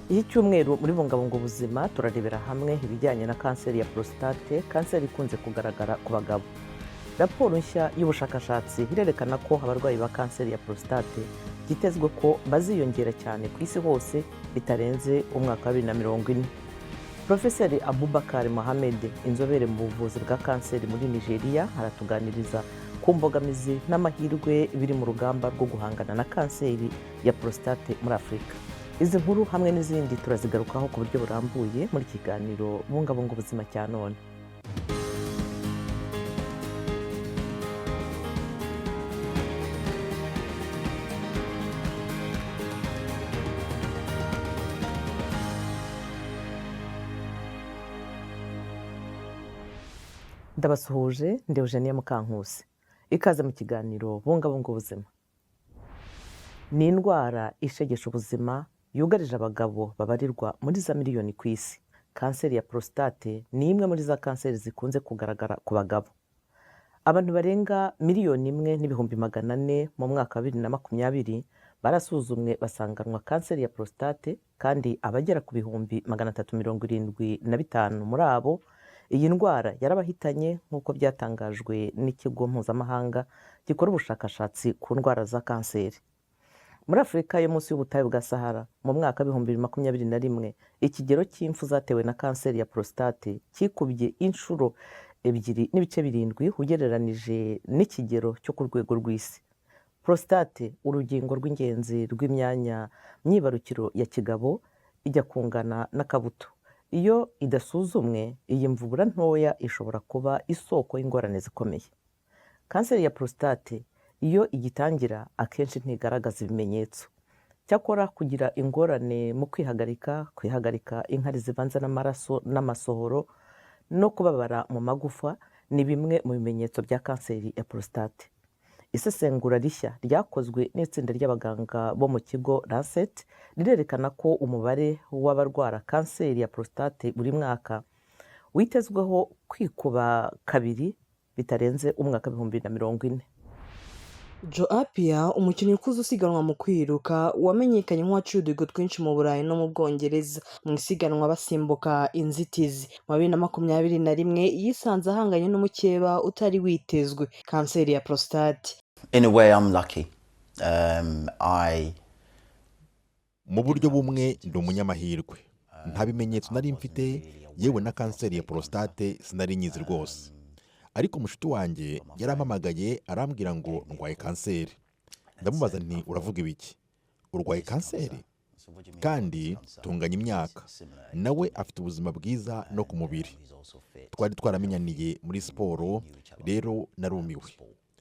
Iki cyumweru muri bungabunga ubuzima turarebera hamwe ibijyanye na kanseri ya prostate, kanseri ikunze kugaragara ku bagabo. Raporo nshya y'ubushakashatsi irerekana ko abarwayi ba kanseri ya prostate byitezwe ko baziyongera cyane ku isi hose bitarenze umwaka wa 2040. Profeseri Abubakar Mohamed, inzobere mu buvuzi bwa kanseri muri Nigeria, aratuganiriza ku mbogamizi n'amahirwe biri mu rugamba rwo guhangana na kanseri ya prostate muri Afurika. Izi nkuru hamwe n'izindi turazigarukaho ku buryo burambuye muri kiganiro bungabunga ubuzima cya none. Ndabasuhuje, ndi Eugenie Mukankusi. Ikaze mu kiganiro bungabunga ubuzima. Ni indwara ishegesha ubuzima yugarije abagabo babarirwa muri za miliyoni ku isi. Kanseri ya prostate ni imwe muri za kanseri zikunze kugaragara ku bagabo. Abantu barenga miliyoni 1,400,000 mu mwaka wa 2020 barasuzumwe basanganwa kanseri ya prostate, kandi abagera ku bihumbi 375 muri abo iyi ndwara yarabahitanye, nk'uko byatangajwe n'ikigo mpuzamahanga gikora ubushakashatsi ku ndwara za kanseri. Muri Afurika yo munsi y'ubutayu bwa Sahara mu mwaka wa 2021 ikigero cy'impfu zatewe na kanseri ya prostate kikubye inshuro 2.7 ugereranije n'ikigero cyo ku rwego rw'isi. Prostate, urugingo rw'ingenzi rw'imyanya myibarukiro ya kigabo, ijya kungana n'akabuto. Iyo idasuzumwe, iyi mvubura ntoya ishobora kuba isoko y'ingorane zikomeye. Kanseri ya prostate iyo igitangira akenshi ntigaragaza ibimenyetso. Cyakora kugira ingorane mu kwihagarika inkari zivanze n'amaraso n'amasohoro no kubabara mu magufa ni bimwe mu bimenyetso bya kanseri ya prostate. Isesengura rishya ryakozwe n'itsinda ry'abaganga bo mu kigo Lancet rirerekana ko umubare w'abarwara kanseri ya prostate buri mwaka witezweho kwikuba kabiri bitarenze umwaka 2040. Joe Appiah, umukinnyi ukuze usiganwa mu kwiruka wamenyekanye nk'uwaciye uduhigo twinshi mu Burayi no mu Bwongereza mu isiganwa basimbuka inzitizi. Mu 2021 yisanze ahanganye n'umukeba utari witezwe, kanseri ya prostate. In a way I'm lucky. Mu buryo bumwe ndi umunyamahirwe. Nta bimenyetso nari mfite, yewe na kanseri ya prostate sinari nyizi rwose. Ariko umushuti wanjye yarampamagaye arambwira ngo ndwaye kanseri. Ndamubaza nti uravuga ibiki? Urwaye kanseri? Kandi tunganya imyaka. Nawe afite ubuzima bwiza no ku mubiri. Twari twaramenyaniye muri siporo, rero narumiwe.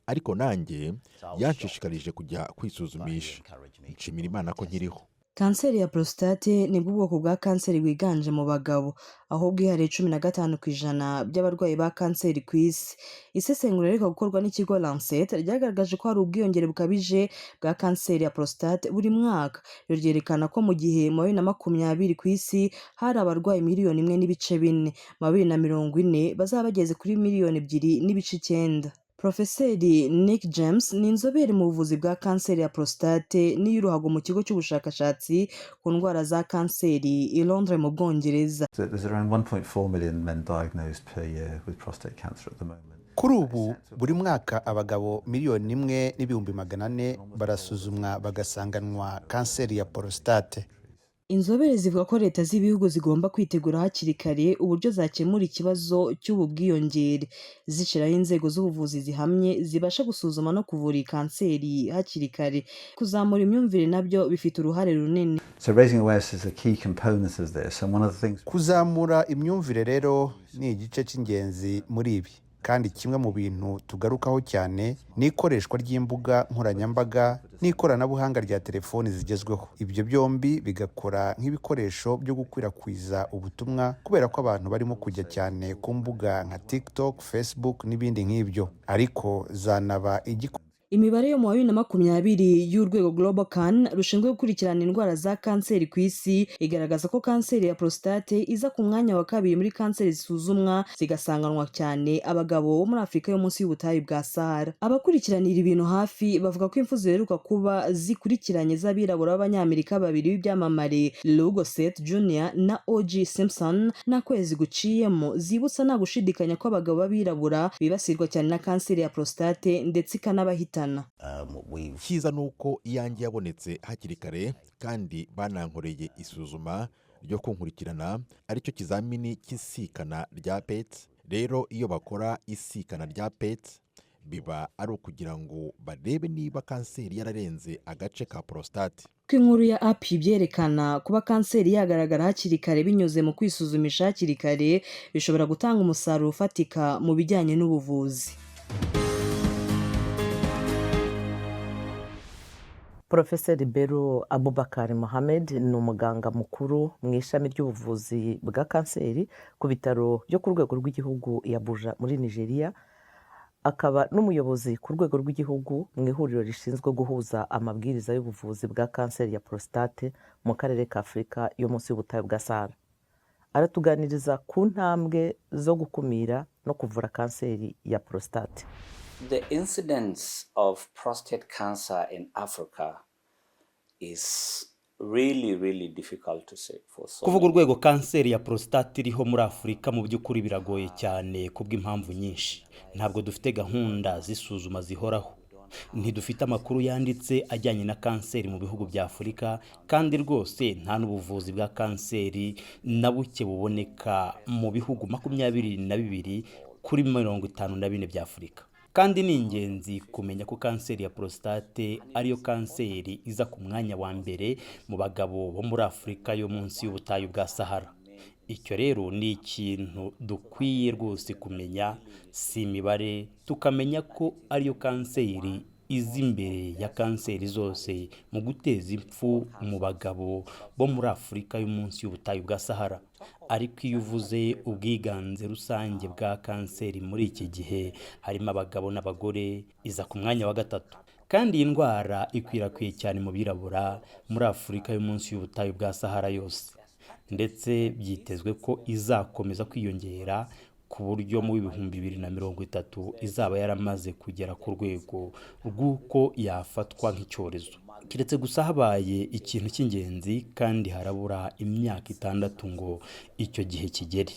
Ariko nanjye yanshishikarije kujya kwisuzumisha. Nshimira Imana ko nkiriho. Kanseri ya prostate ni bwoko bwa kanseri wiganje mu bagabo, aho bwihariye 15% by'abarwayi ba kanseri ku isi. Isesengura rero gukorwa n'ikigo Lancet ryagaragaje ko hari ubwiyongere bukabije bwa kanseri ya prostate buri mwaka. Ryerekana ko mu gihe mu 2020 ku isi hari abarwayi 1.4 mu 2040 bazaba bageze kuri 2.9. Profeseri Nick James ni inzobere mu buvuzi bwa kanseri ya prostate n'iy'uruhago mu kigo cy'ubushakashatsi ku ndwara za kanseri i Londres mu Bwongereza. There's around 1.4 million men diagnosed per year with prostate cancer at the moment. Kuri ubu buri mwaka abagabo 1,400,000 barasuzumwa bagasanganwa kanseri ya prostate. Inzobere zivuga ko leta z'ibihugu zigomba kwitegura hakiri kare uburyo zakemura ikibazo cy'ubu bwiyongere, zishyiraho inzego z'ubuvuzi zihamye zibasha gusuzuma no kuvura iyi kanseri hakiri kare. Kuzamura imyumvire nabyo bifite uruhare runini. So raising awareness is a key component of this, and one of the things Kuzamura imyumvire rero ni igice cy'ingenzi muri ibi. Kandi kimwe mu bintu tugarukaho cyane ni ikoreshwa ry'imbuga nkoranyambaga n'ikoranabuhanga rya telefoni zigezweho. Ibyo byombi bigakora nk'ibikoresho byo gukwirakwiza ubutumwa, kubera ko abantu barimo kujya cyane ku mbuga nka TikTok, Facebook n'ibindi nk'ibyo. Ariko zanaba Imibare yo mu wa 2020 y'urwego Global Can rushinzwe gukurikirana indwara za kanseri ku isi igaragaza ko kanseri ya prostate iza ku mwanya wa kabiri muri kanseri zisuzumwa zigasanganwa cyane abagabo bo muri Afurika yo munsi y'ubutayu bwa Sahara. Abakurikiranira ibintu hafi bavuga ko impfu ziheruka kuba zikurikiranye z'abirabura b'Abanyamerika babiri b'ibyamamare Lou Gossett Jr. na O.J. Simpson n'akwezi guciyemo zibutsa nta gushidikanya ko abagabo b'abirabura bibasirwa cyane na kanseri ya prostate ndetse ikanabahita. Cyiza ni uko iyanjye yabonetse hakiri kare kandi banankoreye isuzuma ryo kunkurikirana aricyo kizamini cy'isikana rya PET. Rero iyo bakora isikana rya PET biba ari ukugira ngo barebe niba kanseri yararenze agace ka prostate. Ko inkuru ya API byerekana kuba kanseri yagaragara hakiri kare binyuze mu kwisuzumisha hakiri kare bishobora gutanga umusaruro ufatika mu bijyanye n'ubuvuzi. Profeseri Bello Abubakar Mohamed ni umuganga mukuru mu ishami ry'ubuvuzi bwa kanseri ku bitaro byo ku rwego rw'igihugu i Abuja muri Nigeria, akaba n'umuyobozi ku rwego rw'igihugu mu ihuriro rishinzwe guhuza amabwiriza y'ubuvuzi bwa kanseri ya prostate mu karere ka Afurika yo munsi y'ubutayu bwa Sahara. Aratuganiriza ku ntambwe zo gukumira no kuvura kanseri ya prostate. The incidence of prostate cancer in Africa is really difficult to say for so. Kuvuga urwego kanseri ya prostate iriho muri Afurika mu by'ukuri biragoye cyane kubw'impamvu nyinshi. Ntabwo dufite gahunda zisuzuma zihoraho. Ntidufite amakuru yanditse ajyanye na kanseri mu bihugu bya Afurika, kandi rwose nta n'ubuvuzi bwa kanseri na buke buboneka mu bihugu 22 kuri 54 bya Afurika. Kandi ni ingenzi kumenya ko kanseri ya prostate ariyo kanseri iza ku mwanya wa mbere mu bagabo bo muri Afurika yo munsi y'ubutayu bwa Sahara. Icyo rero ni ikintu dukwiye rwose kumenya, si imibare, tukamenya ko ariyo kanseri izi imbere ya kanseri zose mu guteza impfu mu bagabo bo muri Afurika yo munsi y'ubutayu bwa Sahara. Ariko iyo uvuze ubwiganze rusange bwa kanseri muri iki gihe harimo abagabo n'abagore, iza ku mwanya wa gatatu. Kandi iyi ndwara ikwirakwiye cyane mu birabura muri Afurika yo munsi y'ubutayu bwa Sahara yose, ndetse byitezwe ko izakomeza kwiyongera ku buryo mu 2030 izaba yaramaze kugera ku rwego rw'uko yafatwa nk'icyorezo. Kiretse gusa habaye ikintu cy'ingenzi kandi harabura imyaka 6 ngo icyo gihe kigere.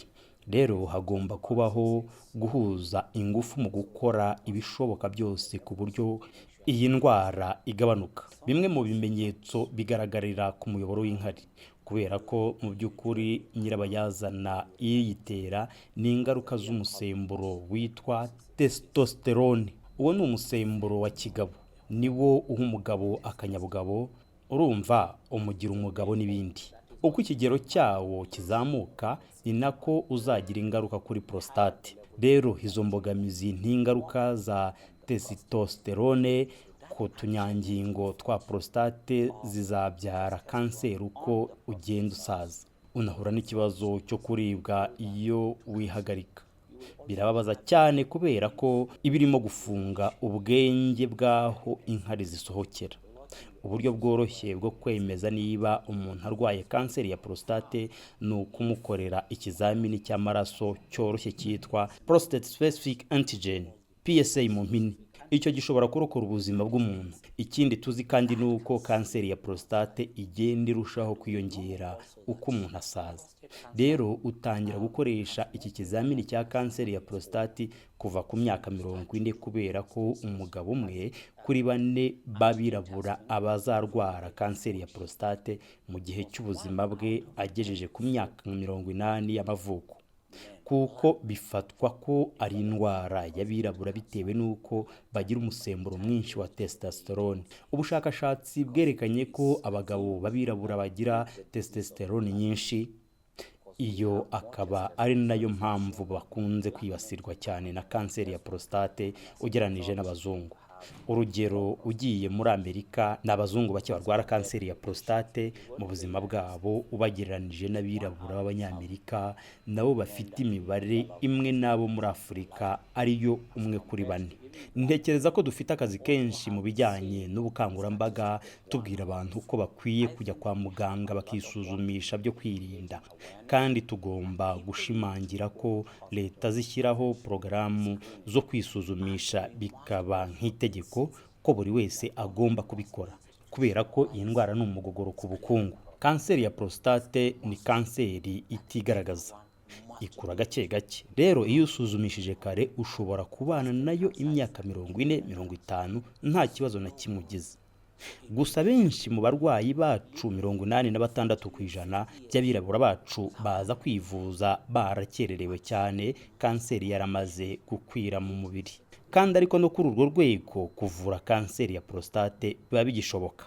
Rero hagomba kubaho guhuza ingufu mu gukora ibishoboka byose ku buryo iyi ndwara igabanuka. Bimwe mu bimenyetso bigaragarira ku muyoboro w'inkari, kubera ko mu by'ukuri nyirabayazana iyitera ni ingaruka z'umusemburo witwa testosterone. Uwo ni umusemburo wa kigabo, niwo uha umugabo akanyabugabo, urumva umugira umugabo n'ibindi. Uko ikigero cyawo kizamuka ni nako uzagira ingaruka kuri prostate. Rero izo mbogamizi n'ingaruka za testosterone ku tunyangingo twa prostate zizabyara kanseri uko ugenda usaza. Unahura n'ikibazo cyo kuribwa iyo wihagarika. Birababaza cyane kubera ko ibirimo gufunga ubwenge bwaho inkari zisohokera. Uburyo bworoshye bwo kwemeza niba umuntu arwaye kanseri ya prostate ni ukumukorera ikizamini cy'amaraso cyoroshye cyitwa prostate specific antigen, PSA mu mpine. Icyo gishobora kurokora ubuzima bw'umuntu. Ikindi tuzi kandi ni uko kanseri ya prostate igenda irushaho kwiyongera uko umuntu asaza. Rero utangira gukoresha iki kizamini cya kanseri ya prostate kuva ku myaka 40 kubera ko umugabo umwe kuri 4 babirabura abazarwara kanseri ya prostate mu gihe cy'ubuzima bwe agejeje ku myaka 80 y'amavuko. Kuko bifatwa ko ari indwara y'abirabura bitewe nuko bagira umusemburo mwinshi wa testosterone. Ubushakashatsi bwerekanye ko abagabo babirabura bagira testosterone nyinshi. Iyo akaba ari nayo mpamvu bakunze kwibasirwa cyane na kanseri ya prostate ugeranije n'abazungu. Urugero, ugiye muri Amerika n'abazungu bake barwara kanseri ya prostate mu buzima bwabo ubagereranije n'abirabura b'Abanyamerika nabo bafite imibare imwe nabo muri Afurika ariyo 1 kuri 4. ntekereza ko dufite akazi kenshi mu bijyanye n'ubukangurambaga tubwira abantu ko bakwiye kujya kwa muganga bakisuzumisha byo kwirinda, kandi tugomba gushimangira ko leta zishyiraho porogaramu zo kwisuzumisha bikaba nk'itegeko ko buri wese agomba kubikora, kubera ko iyi ndwara ni umugogoro ku bukungu. Kanseri ya prostate ni kanseri itigaragaza, ikura gake gake. Rero iyo usuzumishije kare ushobora kubana nayo imyaka 40-50 nta kibazo na kimwe ugize. Gusa benshi mu barwayi bacu 86% by'abirabura bacu baza kwivuza barakererewe cyane, kanseri yaramaze gukwira mu mubiri. Kandi ariko no kuri urwo rwego kuvura kanseri ya prostate biba bigishoboka.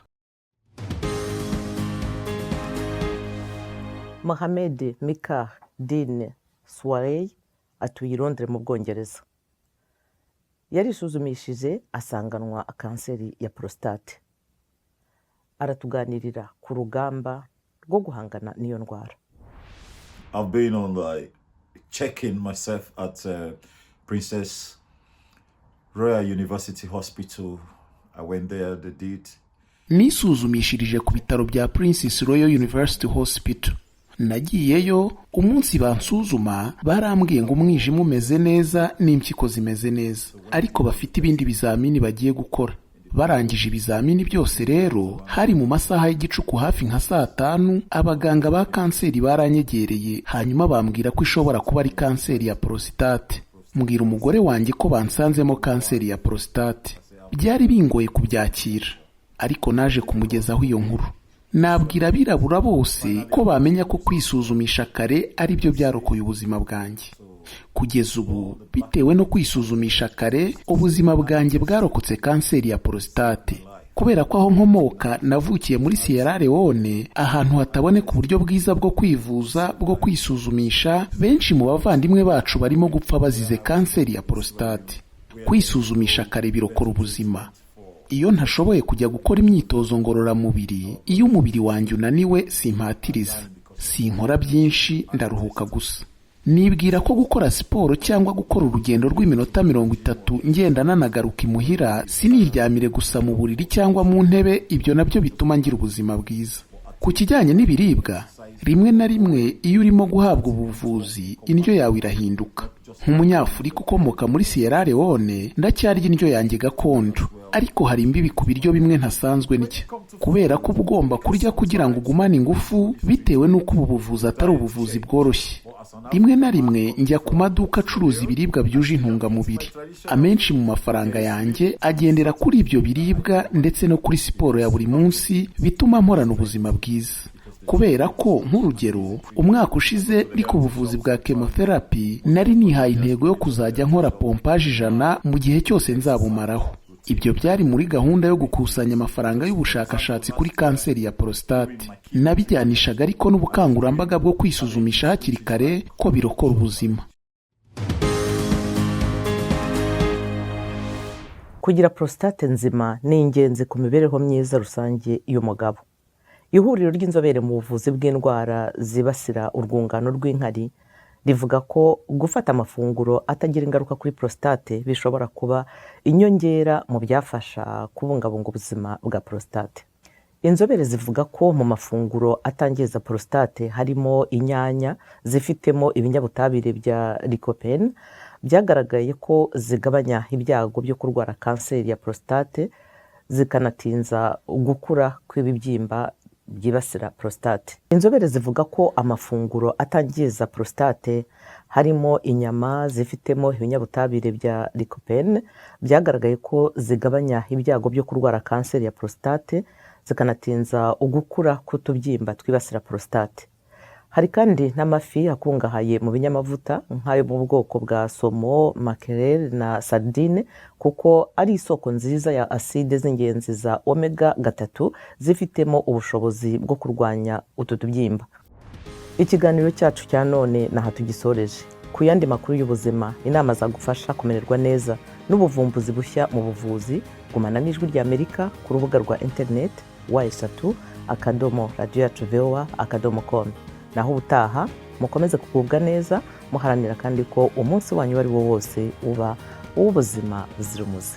Mohamed Mikah Din Swarey atuye i Londres mu Bwongereza. Yarisuzumishije asanganwa kanseri ya prostate. Aratuganirira ku rugamba rwo guhangana n'iyo ndwara. I've been on like checking myself at Princess Royal University Hospital. I went there, they did. Nisuzumishirije ku bitaro bya Princess Royal University Hospital. Nagiyeyo umunsi bansuzuma barambwiye ngo umwijima umeze neza n'impyiko zimeze neza, ariko bafite ibindi bizamini bagiye gukora. Barangije ibizamini byose rero hari mu masaha y'igicuku hafi nka 5:00 abaganga ba kanseri baranyegereye, hanyuma bambwira ko ishobora kuba ari kanseri ya prostate. Mbwira umugore wanjye ko bansanzemo kanseri ya prostate. Byari bingoye kubyakira, ariko naje kumugezaho iyo nkuru. Nabwira abirabura bose ko bamenya ko kwisuzumisha kare ari byo byarokoye ubuzima bwanjye. Kugeza ubu bitewe no kwisuzumisha kare ubuzima bwanjye bwarokotse kanseri ya prostate, kubera ko aho nkomoka navukiye muri Sierra Leone, ahantu hataboneka uburyo bwiza bwo kwivuza bwo kwisuzumisha. Benshi mu bavandimwe bacu barimo gupfa bazize kanseri ya prostate. Kwisuzumisha kare birokora ubuzima. Iyo ntashoboye kujya gukora imyitozo ngororamubiri, iyo umubiri wanjye unaniwe simpatiriza, sinkora byinshi, ndaruhuka gusa. Nibwira ko gukora siporo cyangwa gukora urugendo rw'iminota 30 ngenda nanagaruka imuhira, siniryamire gusa mu buriri cyangwa mu ntebe, ibyo nabyo bituma ngira ubuzima bwiza. Ku kijyanye n'ibiribwa, rimwe na rimwe iyo urimo guhabwa ubuvuzi indyo yawe irahinduka. Nk'umunyafurika ukomoka muri Sierra Leone ndacyarya indyo yanjye gakondo, ariko hari imbibi ku biryo bimwe ntasanzwe ndya, kubera ko ugomba kurya kugira ngo ugumane ingufu, bitewe n'uko ubu buvuzi atari ubuvuzi bworoshye. Rimwe na rimwe njya ku maduka acuruza ibiribwa byuje intungamubiri. Amenshi mu mafaranga yanjye agendera kuri ibyo biribwa ndetse no kuri siporo ya buri munsi, bituma mporana ubuzima bwiza. Kubera ko nk'urugero umwaka ushize ndi ku buvuzi bwa chemotherapy, nari nihaye intego yo kuzajya nkora pompage 100 mu gihe cyose nzabumaraho. Ibyo byari muri gahunda yo gukusanya amafaranga y'ubushakashatsi kuri kanseri ya prostate. Nabijyanishaga ariko n'ubukangurambaga bwo kwisuzumisha hakiri kare ko birokora ubuzima. Kugira prostate nzima ni ingenzi ku mibereho myiza rusange y'umugabo. Ihuriro ry'inzobere mu buvuzi bw'indwara zibasira urwungano rw'inkari rivuga ko gufata amafunguro atagira ingaruka kuri prostate bishobora kuba inyongera mu byafasha kubungabunga ubuzima bwa prostate. Inzobere zivuga ko mu mafunguro atangiza prostate harimo inyanya zifitemo ibinyabutabire bya lycopene, byagaragaye ko zigabanya ibyago byo kurwara kanseri ya prostate, zikanatinza gukura kw'ibibyimba byibasira prostate. Inzobere zivuga ko amafunguro atangiza prostate harimo inyama zifitemo ibinyabutabire bya lycopene, byagaragaye ko zigabanya ibyago byo kurwara kanseri ya prostate, zikanatinza ugukura kw'utubyimba twibasira prostate. Hari kandi n'amafi akungahaye mu binyamavuta nk'ayo mu bwoko bwa somo, makrele na sardine, kuko ari isoko nziza ya aside z'ingenzi za omega 3 zifitemo ubushobozi bwo kurwanya utu tubyimba. Ikiganiro cyacu cya none naha tugisoreje. Ku yandi makuru y'ubuzima, inama zagufasha kumererwa neza n'ubuvumbuzi bushya mu buvuzi, gumana n'Ijwi ry'Amerika ku rubuga rwa internet wa3.radioyacu.voa.com. Naho ubutaha mukomeze kugubwa neza, muharanira kandi ko umunsi wanyu wari wo wose uba w'ubuzima buzira umuze.